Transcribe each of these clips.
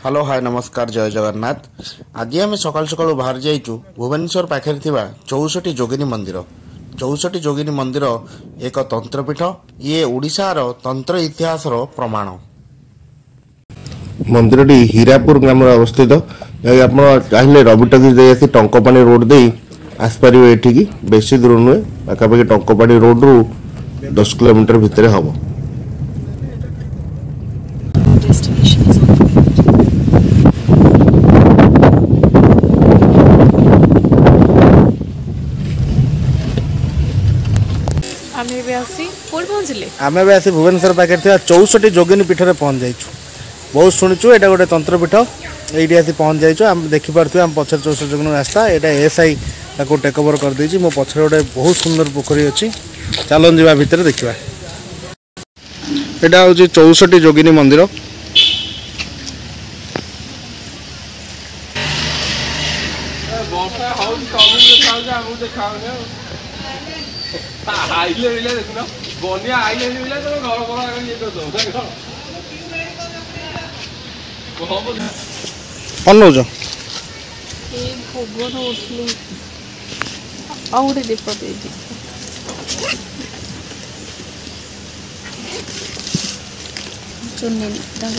Hello hi नमस्कार जय जगन्नाथ। आज आम सकाल सकाल बाहर जाइचु भुवनेश्वर पाखे 64 जोगिनी मंदिर। 64 जोगिनी मंदिर एक तंत्रपीठ। ये ओडिशार तंत्र इतिहास प्रमाण। मंदिर हीरापुर ग्राम अवस्थित। आप चाहिए रविटगी जाइए टंकपाणी रोड दे आसपारे ये बेसी दूर नुहे पाखापाखि टंकपाणी रोड रु 10 किलोमीटर भितर हम। आम भी आसी भुवनेश्वर पाखे 64 जोगिनी पीठ में पहुँच जाइए। बहुत शुणुचु यहाँ गोटे तंत्रपीठ ये आसी पहुँच जाइए। आम देखिपे आम पचर 64 जोगिनी रास्ता यहाँ एसआई टेक ओवर कर देछि। मो पछरे गोटे बहुत सुंदर पोखरी अच्छी। चलन जा भितर देखा। यहाँ हूँ 64 जोगिनी मंदिर। ଅନଉଛ ଏ ଭୋଗର ଉଠଲି ଆଉ ଗୋଟେ ଦୀପ ଦେଇଛି। ଚୁନି ତାଙ୍କ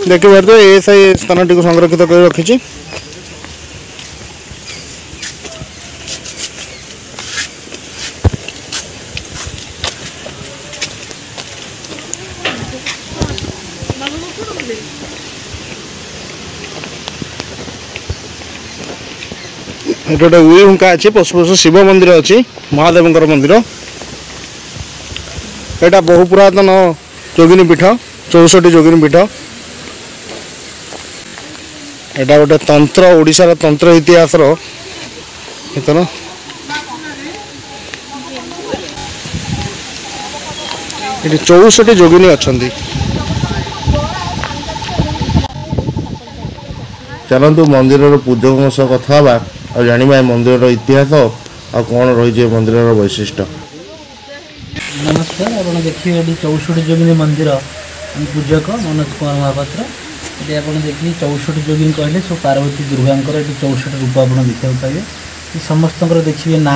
देखिए तो ये सही स्थान टी संरक्षित कर रखी। गोटे उईहुंका अच्छी पशुपशु शिव मंदिर अच्छी महादेव मंदिर। यहाँ बहु पुरातन जोगिनी पीठ 64 जोगिनी पीठ। यहाँ गोटे तंत्र ओडिशार तंत्र इतिहास इतना ये 64 जोगिनी अच्छा। चलतु मंदिर पूजकों सह कथा और जाना मंदिर इतिहास और कौन रही मंदिर वैशिष्ट्य। नमस्कार। आप देखिए ये 64 जोगिनी मंदिर पूजक मनोज कुमार महापात्र। ये आप देखिए 64 जोगिनी कहले सब पार्वती दुर्गा 64 रूप आप देखा पाए। समस्त देखिए ना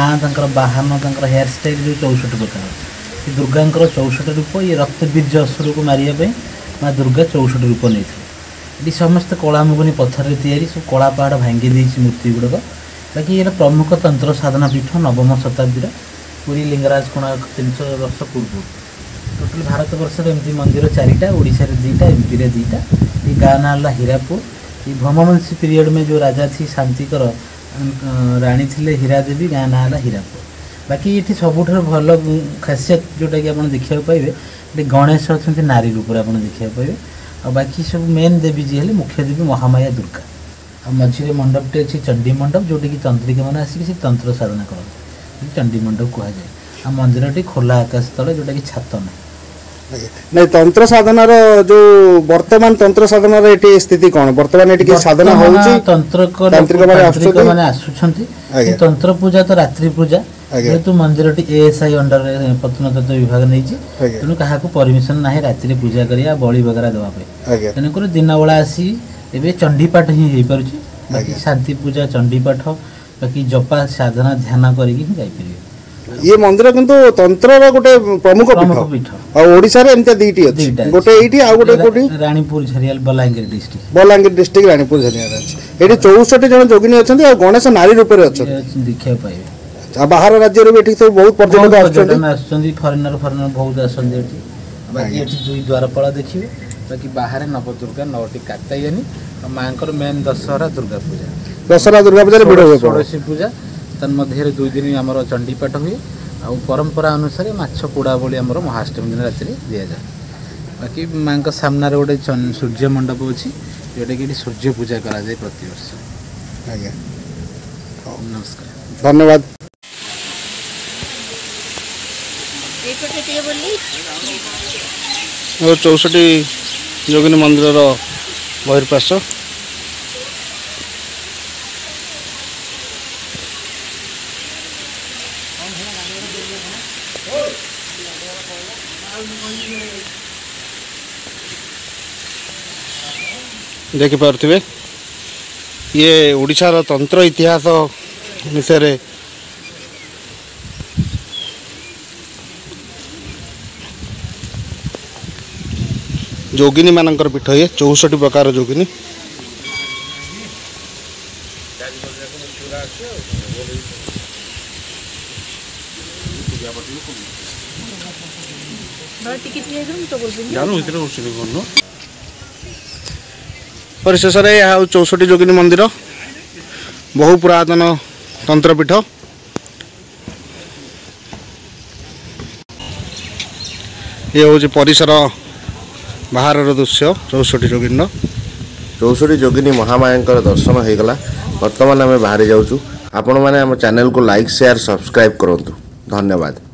बाहन हेयर स्टाइल जो 64 प्रकार दुर्गा 64 रूप। ये रक्त बीज असुर को मारे माँ दुर्गा 64 रूप नहीं। ये समस्त कलामुगुनी पत्थर तैयारी सब कला पहाड़ भांगी देती मूर्ति गुड़क। बाकी ये प्रमुख तंत्र साधना पीठ नवम शताब्दी पुरी लिंगराज कोणार्क 300 वर्ष पूर्व। टोटाल भारत वर्ष एमती मंदिर 4टा ओडिशा 2टा एमपी 2टा। ये गाँ ना हीरापुर। ये भौमवंशी पीरियड में जो राजा थी शांतिकर राणी थी हीरा देवी गाँ ना हीरापुर। बाकी ये सबुठ भल खासियत जोटा कि आप देखा पाए गणेश अच्छा नारी रूप आप देखा पाए। और बाकी सब मेन देवी जी है मुख्य देवी महामाया दुर्गा। आ मझे मंडपटे अच्छी चंडी मंडप जोटि कि तंत्रिका मैंने आसिक तंत्र साधना करते चंडी मंडप कहुए। आ मंदिर खोला आकाश तले जोटा कि छात ना नहीं तंत्र साधनार जो वर्तमान तंत्र साधनार ये स्थिति कौन वर्तमान ये साधना होउची तंत्रिक माने आसुछंती। तंत्र पूजा तो रात्रि पूजा जेहेतु मंदिर एएसआई अंडर प्रत्न तत्व विभाग नहीं तेणु क्या परमिशन ना राति पूजा करिया बलि वगैरह देवाई। तेणुक दिन बेला आसी एवं चंडीपाठ ही हो पार। बाकी शांति पूजा चंडीपाठ बाकी जपा साधना ध्यान करें। ये मंदिर किंतु तंत्र गोटे प्रमुख पीठ और ओडिशा रे एमते दीटी अछि। गोटे एठी आ गोटे कोठी रानीपुर झरियाल बलांगीर डिस्ट्रिक्ट रानीपुर झरियाल अछि। एठी 64 जन जोगिनी अछंती और गणेश नारी रूप रे अछंती देखिया पाइबे। आ बाहर राज्य रे एठी सब बहुत पर्यटक आछंती फॉरेनर बहुत आछंती एठी। बाकी एठी दुई द्वारपाल देखिबे। बाकी बाहर नवदुर्गा 9टी कात्यायनी और मांकर मेन दशहरा दुर्गा पूजा भिड़ हुए षोडशी पूजा तन्मध्य 2 दिन आमर चंडीपाठ हुए। आ परंपरा अनुसार माछ पोड़ा बोली आमर महाअष्टमी दिन राति दि जाए। बाकी माँ सामने गोटे सूर्य मंडप अच्छी जोटा कि सूर्य पूजा करा जाए प्रतिवर्ष। आज्ञा नमस्कार धन्यवाद। और 64 जोगिनी मंदिर बहिर्पार्श्व देखिपे ये ओडिशार तंत्र इतिहास विषय जोगिनी मानकर पीठ ये 64 प्रकार जोगिनी परिशेष यह 64 जोगिनी मंदिर बहु पुरातन तंत्रपीठ ये हूँ परिसर बाहर दृश्य 64 जोगिनी 64 जोगिनी महामाया दर्शन हो गला। बर्तमान आम बाहरी जाऊँ। आपण मैंने आम चैनल को लाइक शेयर सब्सक्राइब करूँ। धन्यवाद।